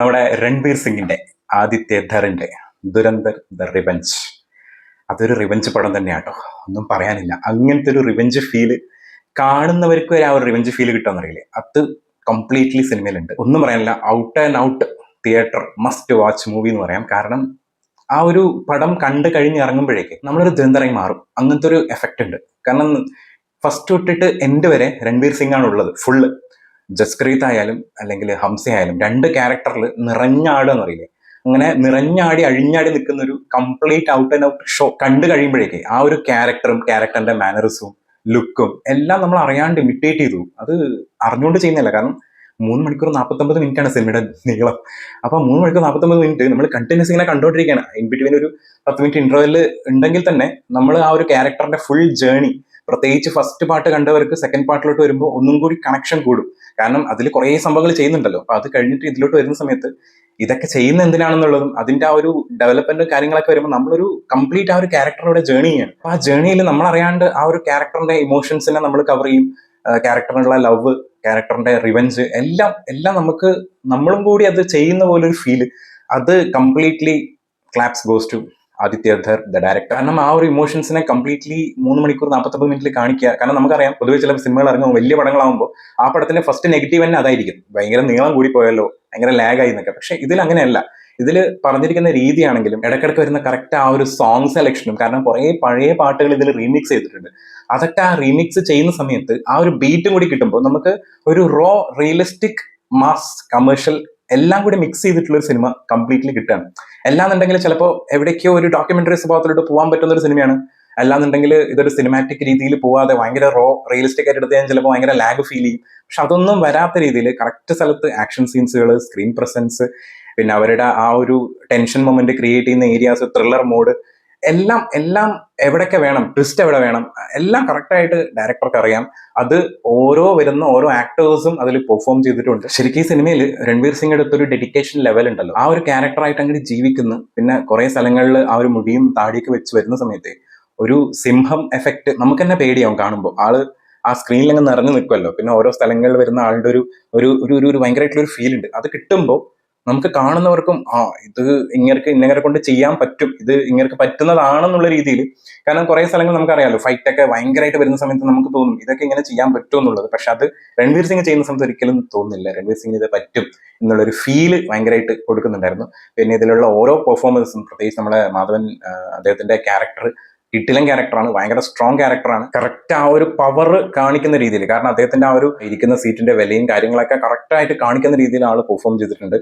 നമ്മുടെ രൺബീർ സിംഗിന്റെ Aditya ധറിന്റെ Dhurandhar the revenge. അതൊരു റിവെഞ്ച് പടം തന്നെയാട്ടോ, ഒന്നും പറയാനില്ല. അങ്ങനത്തെ ഒരു റിവെഞ്ച് ഫീല് കാണുന്നവർക്ക് വരെ ആ ഒരു റിവെഞ്ച് ഫീല് കിട്ടുമെന്നറിയില്ലേ, അത് കംപ്ലീറ്റ്ലി സിനിമയിലുണ്ട്. ഒന്നും പറയാനില്ല, out and out theatre must watch movie എന്ന് പറയാം. കാരണം ആ ഒരു പടം കണ്ടു കഴിഞ്ഞ് ഇറങ്ങുമ്പോഴേക്ക് നമ്മളൊരു ദുരന്തരായി മാറും. അങ്ങനത്തെ ഒരു എഫക്റ്റ് ഉണ്ട്. കാരണം ഫസ്റ്റ് തൊട്ടിട്ട് എൻഡ് വരെ രൺബീർ സിംഗ് ആണ് ഉള്ളത് ഫുള്ള്. ജസ്ക്രീത്ത് ആയാലും അല്ലെങ്കിൽ ഹംസ ആയാലും രണ്ട് ക്യാരക്ടറിൽ നിറഞ്ഞാടുക എന്ന് പറയില്ലേ, അങ്ങനെ നിറഞ്ഞാടി അഴിഞ്ഞാടി നിൽക്കുന്ന ഒരു complete out and out show കണ്ടു കഴിയുമ്പോഴേക്ക് ആ ഒരു ക്യാരക്ടറും ക്യാരക്ടറിന്റെ മാനറിസവും ലുക്കും എല്ലാം നമ്മൾ അറിയാണ്ട് ഇമിറ്റേറ്റ് ചെയ്തു. അത് അറിഞ്ഞുകൊണ്ട് ചെയ്യുന്നില്ല. കാരണം 3 മണിക്കൂർ 49 മിനിറ്റ് ആണ് സിനിമയുടെ നീളം. അപ്പൊ 3 മണിക്കൂർ 49 മിനിറ്റ് നമ്മൾ കണ്ടിന്യൂസ് ഇങ്ങനെ കണ്ടോണ്ടിരിക്കുകയാണ്. ഇൻ ബിറ്റ്വീൻ ഒരു 10 മിനിറ്റ് ഇന്റർവെല് ഉണ്ടെങ്കിൽ തന്നെ നമ്മൾ ആ ഒരു ക്യാരക്ടറിന്റെ ഫുൾ ജേണി, പ്രത്യേകിച്ച് ഫസ്റ്റ് പാർട്ട് കണ്ടവർക്ക് സെക്കൻഡ് പാർട്ടിലോട്ട് വരുമ്പോൾ ഒന്നും കൂടി കണക്ഷൻ കൂടും. കാരണം അതിൽ കുറേ സംഭവങ്ങൾ ചെയ്യുന്നുണ്ടല്ലോ. അപ്പൊ അത് കഴിഞ്ഞിട്ട് ഇതിലോട്ട് വരുന്ന സമയത്ത് ഇതൊക്കെ ചെയ്യുന്ന എന്തിനാണെന്നുള്ളതും അതിന്റെ ആ ഒരു ഡെവലപ്മെന്റ് കാര്യങ്ങളൊക്കെ വരുമ്പോൾ നമ്മളൊരു കംപ്ലീറ്റ് ആ ഒരു ക്യാരക്ടറുടെ ജേണി ചെയ്യാണ്. അപ്പൊ ആ ജേണിയിൽ നമ്മൾ അറിയാണ്ട് ആ ഒരു ക്യാരക്ടറിന്റെ ഇമോഷൻസിനെ നമ്മൾ കവർ ചെയ്യും. ക്യാരക്ടറിനുള്ള ലവ്, ക്യാരക്ടറിന്റെ റിവെഞ്ച് എല്ലാം എല്ലാം നമുക്ക് നമ്മളും കൂടി അത് ചെയ്യുന്ന പോലെ ഒരു ഫീല്. അത് completely claps goes to Aditya Dhar the director. കാരണം ആ ഒരു ഇമോഷൻസിനെ കംപ്ലീറ്റ്ലി 3 മണിക്കൂർ 49 മിനിറ്റിൽ കാണിക്കുക. കാരണം നമുക്കറിയാം പൊതുവെ ചില സിനിമകൾ ഇറങ്ങുമ്പോൾ വലിയ പടങ്ങളാകുമ്പോൾ ആ പടത്തിന്റെ ഫസ്റ്റ് നെഗറ്റീവ് തന്നെ അതായിരിക്കും, ഭയങ്കര നീളം കൂടി പോയല്ലോ, ഭയങ്കര ലാഗായി എന്നൊക്കെ. പക്ഷെ ഇതിൽ അങ്ങനെയല്ല. ഇതിൽ പറഞ്ഞിരിക്കുന്ന രീതിയാണെങ്കിലും ഇടയ്ക്കിടയ്ക്ക് വരുന്ന കറക്റ്റ് ആ ഒരു സോങ് സെലക്ഷനും, കാരണം കുറെ പഴയ പാട്ടുകൾ ഇതിൽ റീമിക്സ് ചെയ്തിട്ടുണ്ട്. അതൊക്കെ ആ റീമിക്സ് ചെയ്യുന്ന സമയത്ത് ആ ഒരു ബീറ്റും കൂടി കിട്ടുമ്പോൾ നമുക്ക് ഒരു റോ റിയലിസ്റ്റിക് മാസ് കമേഴ്ഷ്യൽ എല്ലാം കൂടി മിക്സ് ചെയ്തിട്ടുള്ള ഒരു സിനിമ കംപ്ലീറ്റ്ലി കിട്ടുകയാണ്. അല്ലാന്നുണ്ടെങ്കിൽ ചിലപ്പോൾ എവിടേക്കോ ഒരു ഡോക്യുമെന്ററി സ്വഭാവത്തിലോട്ട് പോകാൻ പറ്റുന്ന ഒരു സിനിമയാണ്. അല്ലാന്നുണ്ടെങ്കിൽ ഇതൊരു സിനിമാറ്റിക് രീതിയിൽ പോവാതെ ഭയങ്കര റോ റിയലിസ്റ്റിക് ആയിട്ട് എടുത്ത് ഞാൻ ചിലപ്പോൾ ഭയങ്കര ലാഗ് ഫീൽ ചെയ്യും. പക്ഷെ അതൊന്നും വരാത്ത രീതിയിൽ കറക്റ്റ് സ്ഥലത്ത് ആക്ഷൻ സീൻസുകൾ, സ്ക്രീൻ പ്രസൻസ്, പിന്നെ അവരുടെ ആ ഒരു ടെൻഷൻ മൊമെന്റ് ക്രിയേറ്റ് ചെയ്യുന്ന ഏരിയാസ്, ത്രില്ലർ മോഡ് എല്ലാം എല്ലാം എവിടെയൊക്കെ വേണം, ട്വിസ്റ്റ് എവിടെ വേണം, എല്ലാം കറക്റ്റായിട്ട് ഡയറക്ടർക്ക് അറിയാം. അത് വരുന്ന ഓരോ ആക്ടേഴ്സും അതിൽ പെർഫോം ചെയ്തിട്ടുണ്ട്. ശരിക്കും ഈ സിനിമയിൽ രൺബീർ സിംഗ് എടുത്തൊരു ഡെഡിക്കേഷൻ ലെവൽ ഉണ്ടല്ലോ, ആ ഒരു ക്യാരക്ടറായിട്ട് അങ്ങനെ ജീവിക്കുന്നു. പിന്നെ കുറെ സ്ഥലങ്ങളിൽ ആ ഒരു മുടിയും താടിയൊക്കെ വെച്ച് വരുന്ന സമയത്ത് ഒരു സിംഹം എഫക്റ്റ് നമുക്ക് തന്നെ പേടിയാവും കാണുമ്പോൾ. ആള് ആ സ്ക്രീനിൽ അങ്ങ് നിറഞ്ഞു നിൽക്കുമല്ലോ. പിന്നെ ഓരോ സ്ഥലങ്ങളിൽ വരുന്ന ആളുടെ ഒരു ഒരു ഒരു ഭയങ്കരമായിട്ടുള്ള ഒരു ഫീൽ ഉണ്ട്. അത് കിട്ടുമ്പോൾ നമുക്ക് കാണുന്നവർക്കും ഇത് ഇങ്ങനെ കൊണ്ട് ചെയ്യാൻ പറ്റും, ഇത് ഇങ്ങനെ പറ്റുന്നതാണെന്നുള്ള രീതിയിൽ. കാരണം കുറെ സ്ഥലങ്ങൾ നമുക്കറിയാലോ, ഫൈറ്റ് ഒക്കെ ഭയങ്കരമായിട്ട് വരുന്ന സമയത്ത് നമുക്ക് തോന്നും ഇതൊക്കെ ഇങ്ങനെ ചെയ്യാൻ പറ്റും എന്നുള്ളത്. പക്ഷെ അത് രൺബീർ സിംഗ് ചെയ്യുന്ന സമയത്ത് ഒരിക്കലും തോന്നുന്നില്ല. രൺബീർ സിംഗ് ഇത് പറ്റും എന്നുള്ളൊരു ഫീല് ഭയങ്കരമായിട്ട് കൊടുക്കുന്നുണ്ടായിരുന്നു. പിന്നെ ഇതിലുള്ള ഓരോ പെർഫോമൻസും, പ്രത്യേകിച്ച് നമ്മുടെ മാധവൻ, അദ്ദേഹത്തിന്റെ ക്യാരക്ടർ കിട്ടിലൻ ക്യാരക്ടറാണ്, ഭയങ്കര സ്ട്രോങ് ക്യാരക്ടറാണ്. കറക്റ്റ് ആ ഒരു പവർ കാണിക്കുന്ന രീതിയിൽ, കാരണം അദ്ദേഹത്തിന്റെ ആ ഒരു ഇരിക്കുന്ന സീറ്റിന്റെ വിലയും കാര്യങ്ങളൊക്കെ കറക്റ്റ് ആയിട്ട് കാണിക്കുന്ന രീതിയിൽ ആൾ പെർഫോം ചെയ്തിട്ടുണ്ട്.